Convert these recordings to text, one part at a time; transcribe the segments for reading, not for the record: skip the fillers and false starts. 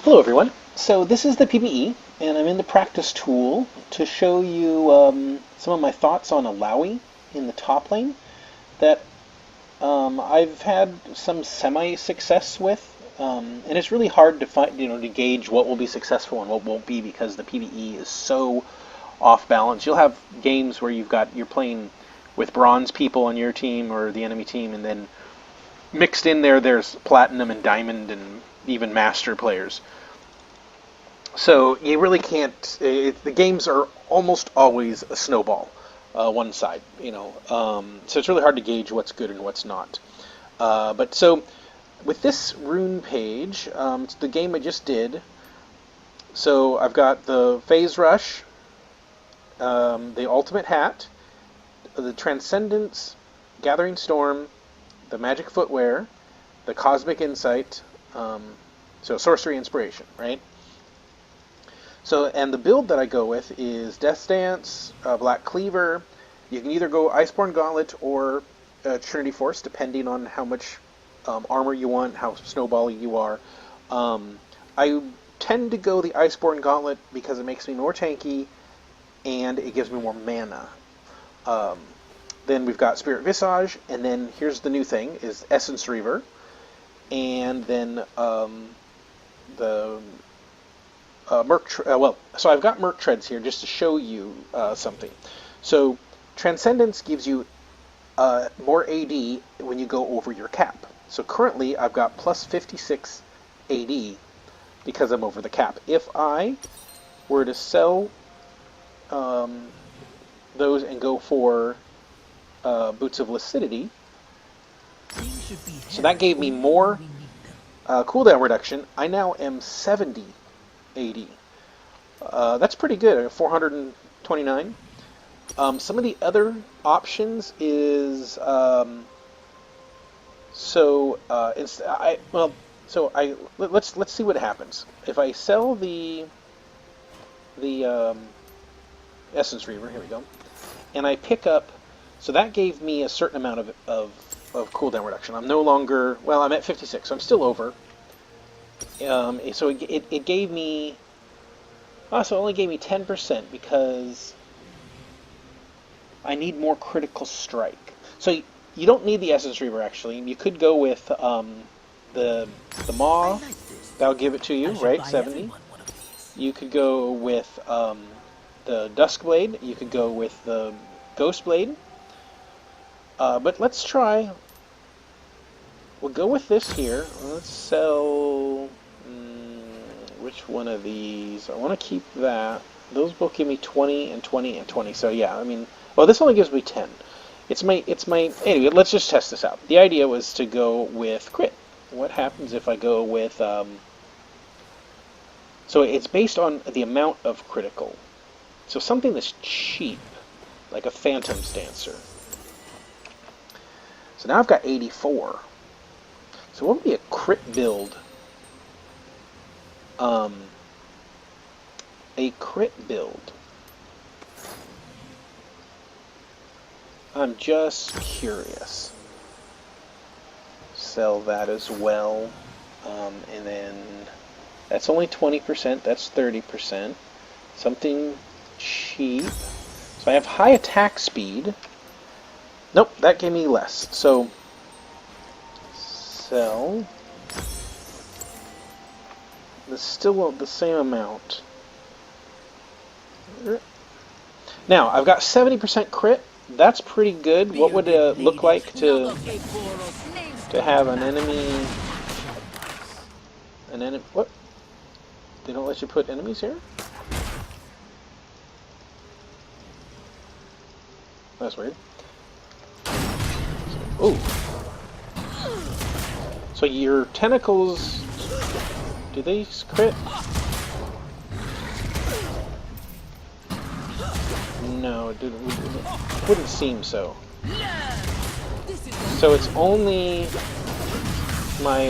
Hello everyone. So this is the PBE, and I'm in the practice tool to show you some of my thoughts on Illaoi in the top lane that I've had some semi-success with, and it's really hard to find, to gauge what will be successful and what won't be because the PBE is so off balance. You'll have games where you're playing with bronze people on your team or the enemy team, and then mixed in there's platinum and diamond and even master players. So you really can't. The games are almost always a snowball, one side. So it's really hard to gauge what's good and what's not. But so with this rune page, it's the game I just did. So I've got the Phase Rush, the Ultimate Hat, the Transcendence, Gathering Storm, the Magic Footwear, the Cosmic Insight, so Sorcery Inspiration, right? So, and the build that I go with is Death Dance, Black Cleaver. You can either go Iceborne Gauntlet or Trinity Force, depending on how much armor you want, how snowbally you are. I tend to go the Iceborne Gauntlet because it makes me more tanky, and it gives me more mana. Then we've got Spirit Visage, and then here's the new thing, is Essence Reaver. And then the so I've got Merc Treads here just to show you something. So Transcendence gives you more AD when you go over your cap. So currently I've got plus 56 AD because I'm over the cap. If I were to sell those and go for Boots of Lucidity, so that gave me more cooldown reduction. I now am 70 AD. That's pretty good, 429. Some of the other options is let's see what happens if I sell the Essence Reaver. Here we go, and I pick up. So that gave me a certain amount of cooldown reduction. I'm no longer, I'm at 56, so I'm still over. So it gave me, so it only gave me 10% because I need more critical strike. So you don't need the Essence Reaver, actually. You could go with the Maw. That'll give it to you, right? 70. You could go with the Duskblade. You could go with the Ghostblade. But let's try. We'll go with this here. Let's sell. Which one of these? I want to keep that. Those both give me 20 and 20 and 20. So yeah, this only gives me 10. Anyway, let's just test this out. The idea was to go with crit. What happens if I go with, so it's based on the amount of critical. So something that's cheap, like a Phantom's Dancer. So now I've got 84. So what would be a crit build? A crit build. I'm just curious. Sell that as well. And then that's only 20%. That's 30%. Something cheap. So I have high attack speed. Nope, that gave me less. So sell. It's still the same amount. Now, I've got 70% crit. That's pretty good. What would it look like to have an enemy... What? They don't let you put enemies here? That's weird. Ooh. So your tentacles... Do they crit? No, it wouldn't seem so. So it's only my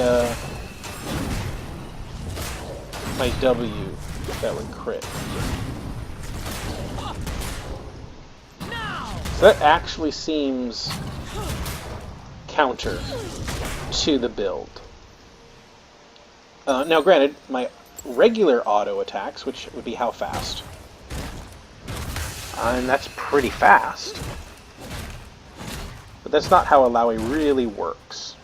my W that would crit. So that actually seems counter to the build. Now, granted, my regular auto attacks, which would be how fast. And that's pretty fast. But that's not how Illaoi really works.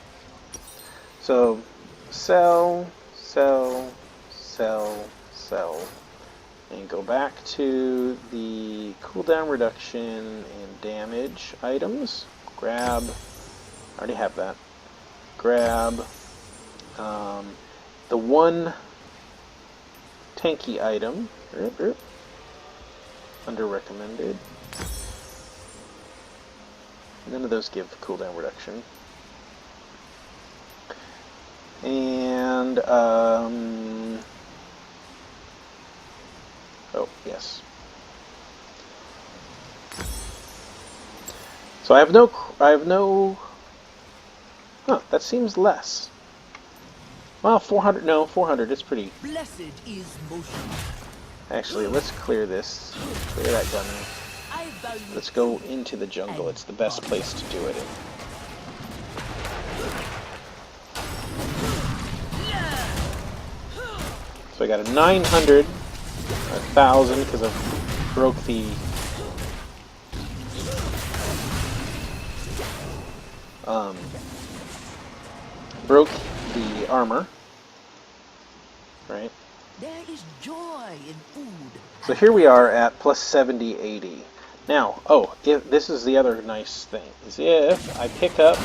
So, sell, sell, sell, sell. And go back to the cooldown reduction and damage items. Grab, I already have that. Grab the one tanky item under recommended. None of those give cooldown reduction. And oh yes. So I have no. Huh, that seems less. Well, 400. No, 400. It's pretty. Blessed is motion. Actually, let's clear this. Clear that gun. Let's go into the jungle. It's the best place to do it in. So I got a 900, 1,000 because I broke the armor, right? There is joy in food. So here we are at plus 70, 80. Now, oh, this is the other nice thing, is if I pick up,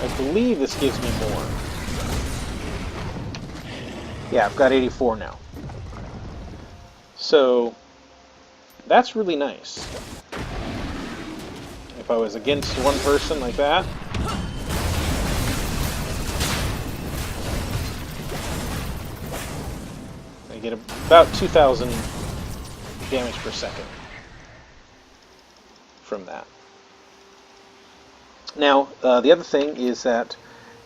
I believe this gives me more. Yeah, I've got 84 now. So, that's really nice. If I was against one person like that, I get about 2,000 damage per second from that. Now, the other thing is that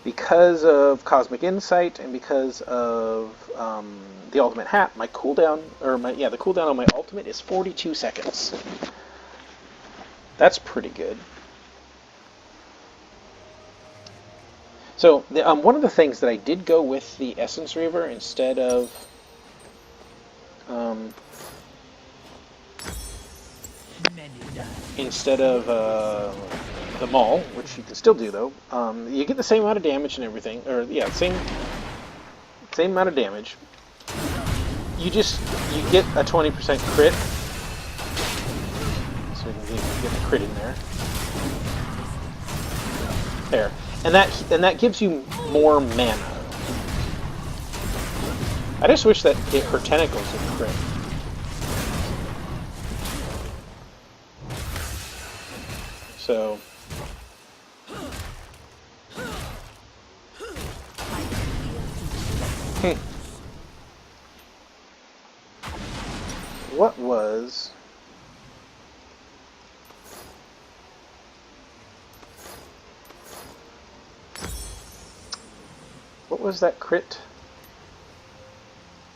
because of Cosmic Insight and because of the Ultimate Hat, my cooldown, the cooldown on my ultimate is 42 seconds. That's pretty good. So, one of the things that I did go with the Essence Reaver instead of the Maul, which you can still do though. You get the same amount of damage and everything, or yeah, same amount of damage. You get a 20% crit, so we can get the crit in there. There, and that gives you more mana. I just wish that her tentacles would crit. So. What was that crit?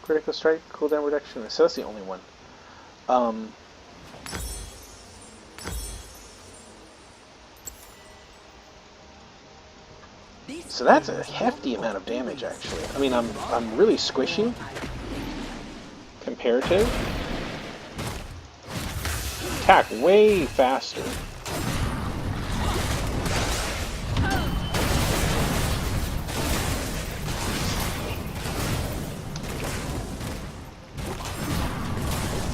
Critical strike, cooldown reduction. So that's the only one. So that's a hefty amount of damage, actually. I mean, I'm really squishy. Comparative. Attack way faster.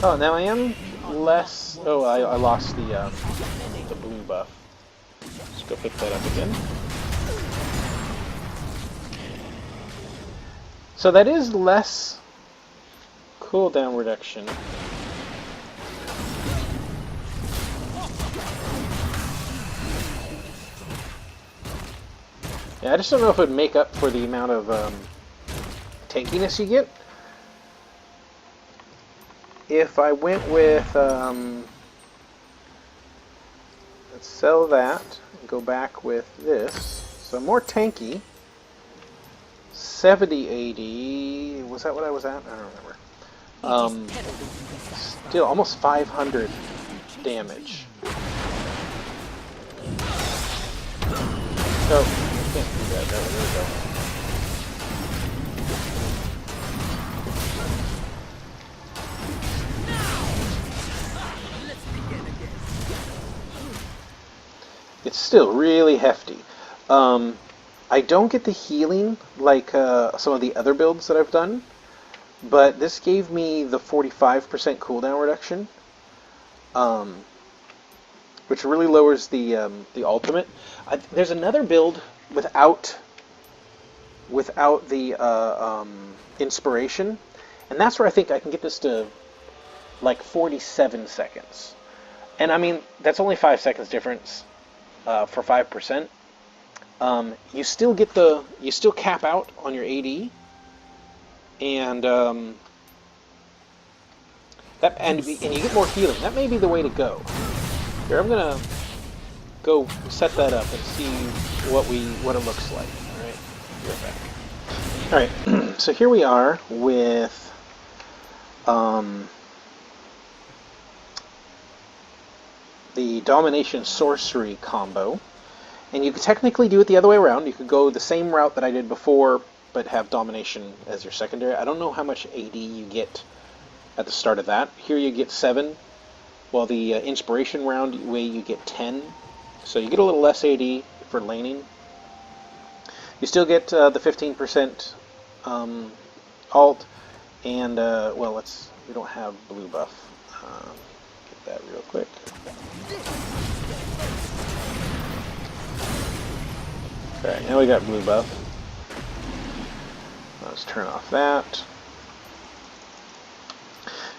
Oh, now I am less. Oh, I lost the blue buff. Let's go pick that up again. So that is less cooldown reduction. Yeah, I just don't know if it would make up for the amount of tankiness you get. If I went with, let's sell that and go back with this. So more tanky. 70, 80, was that what I was at? I don't remember. Still almost 500 damage. Oh, I can't do that. There we go. still really hefty. I don't get the healing like some of the other builds that I've done, but this gave me the 45% cooldown reduction, which really lowers the ultimate. There's another build without the inspiration, and that's where I think I can get this to like 47 seconds. And I mean, that's only 5 seconds difference for 5%. You still get you still cap out on your AD, and and you get more healing. That may be the way to go. Here, I'm gonna go set that up and see what it looks like. All right, be right back. All right, so here we are with the Domination Sorcery combo. And you could technically do it the other way around. You could go the same route that I did before, but have Domination as your secondary. I don't know how much AD you get at the start of that. Here you get 7, while the Inspiration round way you get 10. So you get a little less AD for laning. You still get the 15% alt, and well, we don't have blue buff. Get that real quick. Alright, now we got blue buff. Let's turn off that.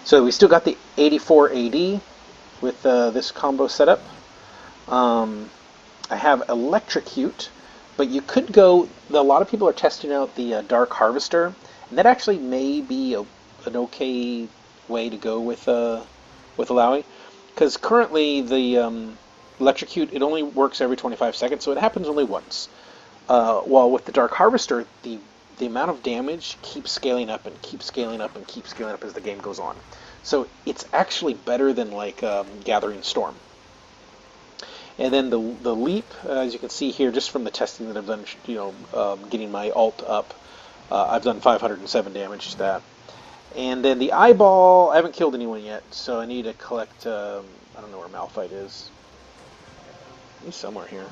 So we still got the 84 AD with this combo setup. I have Electrocute, but you could go... A lot of people are testing out the Dark Harvester, and that actually may be an okay way to go with Illaoi, because currently the Electrocute, it only works every 25 seconds, so it happens only once. While with the Dark Harvester, the amount of damage keeps scaling up and keeps scaling up and keeps scaling up as the game goes on. So it's actually better than like Gathering Storm. And then the leap, as you can see here, just from the testing that I've done, getting my alt up, I've done 507 damage to that. And then the eyeball, I haven't killed anyone yet, so I need to collect. I don't know where Malphite is. He's somewhere here.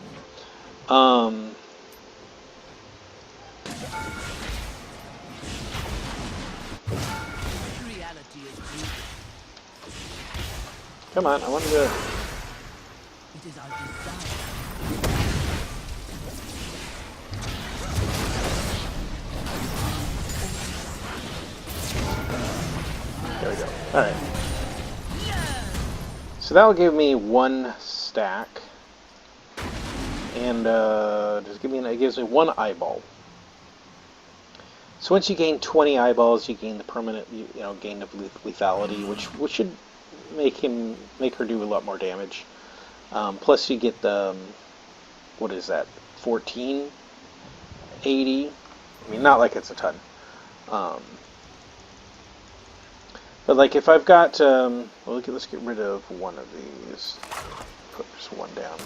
Come on, I want to go. It is our desire. There we go. Alright. So that'll give me 1 stack. And it gives me 1 eyeball. So once you gain 20 eyeballs, you gain the permanent, gain of lethality, which should make her do a lot more damage. Plus you get the, what is that, 1480? I mean, not like it's a ton. But like if I've got, let's get rid of one of these. Put just one down.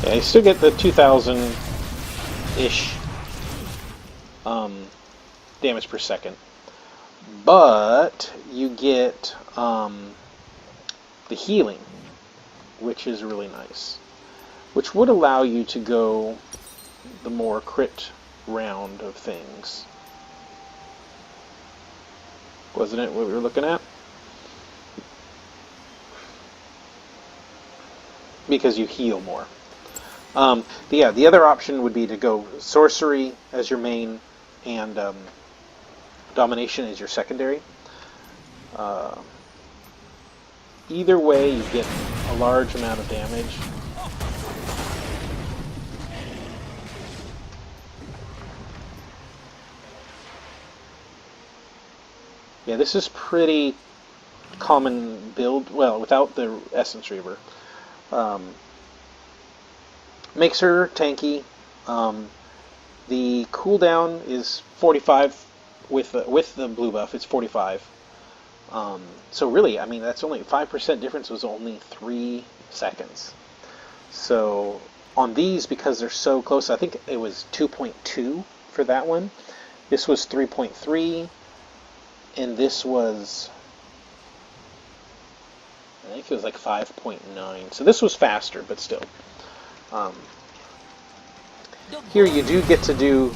Yeah, you still get the 2,000-ish damage per second, but you get the healing, which is really nice, which would allow you to go the more crit round of things. Wasn't it what we were looking at? Because you heal more. The other option would be to go Sorcery as your main and Domination as your secondary. Either way, you get a large amount of damage. Yeah, this is pretty common build. Well, without the Essence Reaver. Makes her tanky. The cooldown is 45 with the blue buff. It's 45. So really, I mean, that's only 5% difference. Was only 3 seconds. So on these, because they're so close, I think it was 2.2 for that one. This was 3.3. and this was, I think it was like 5.9. So this was faster, but still. Here you do get to do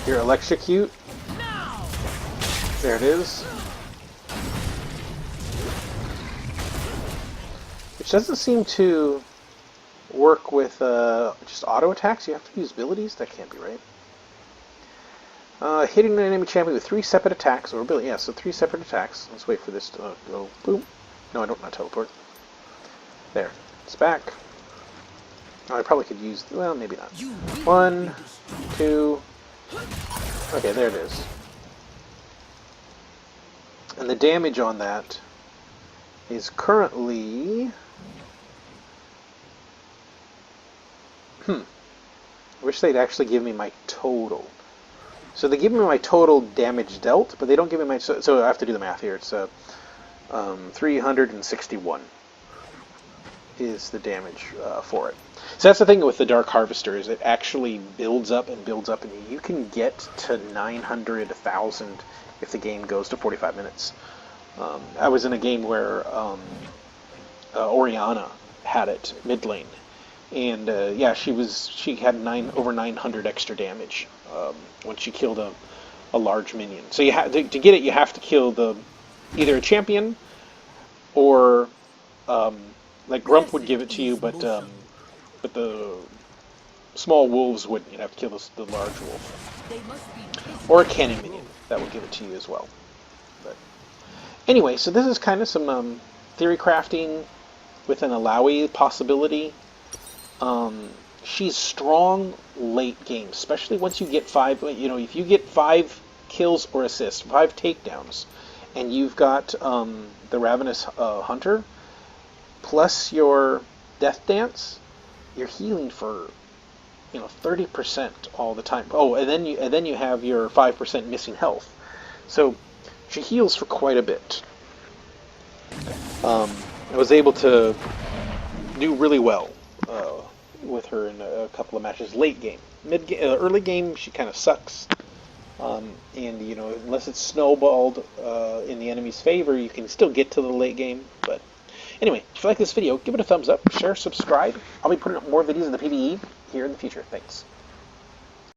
your electrocute. There it is. Which doesn't seem to work with just auto attacks. You have to use abilities. That can't be right. Hitting an enemy champion with 3 separate attacks, or ability. Yeah, so 3 separate attacks. Let's wait for this to go boom. No, I don't want to teleport. There. It's back. Oh, I probably could use, well, maybe not. 1, 2. Okay, there it is. And the damage on that is currently... I wish they'd actually give me my total. So they give me my total damage dealt, but they don't give me my... So I have to do the math here. It's 361 is the damage for it. So that's the thing with the Dark Harvester, is it actually builds up and builds up, and you can get to 900, 1,000 if the game goes to 45 minutes. I was in a game where Oriana had it mid lane, and yeah, she had over 900 extra damage when she killed a large minion. So you to get it, you have to kill either a champion or like Grump would give it to you, but the small wolves wouldn't. You'd have to kill the large wolf. Or a cannon minion. That would give it to you as well. But anyway, so this is kind of some theory crafting with an Illaoi possibility. She's strong late game, especially once you get 5, if you get 5 kills or assists, 5 takedowns, and you've got the Ravenous Hunter, plus your Death Dance, you're healing for 30% all the time. Oh, and then you have your 5% missing health. So she heals for quite a bit. I was able to do really well with her in a couple of matches. Late game, early game, she kind of sucks. And unless it's snowballed in the enemy's favor, you can still get to the late game. But anyway, if you like this video, give it a thumbs up, share, subscribe. I'll be putting up more videos of the PBE here in the future. Thanks.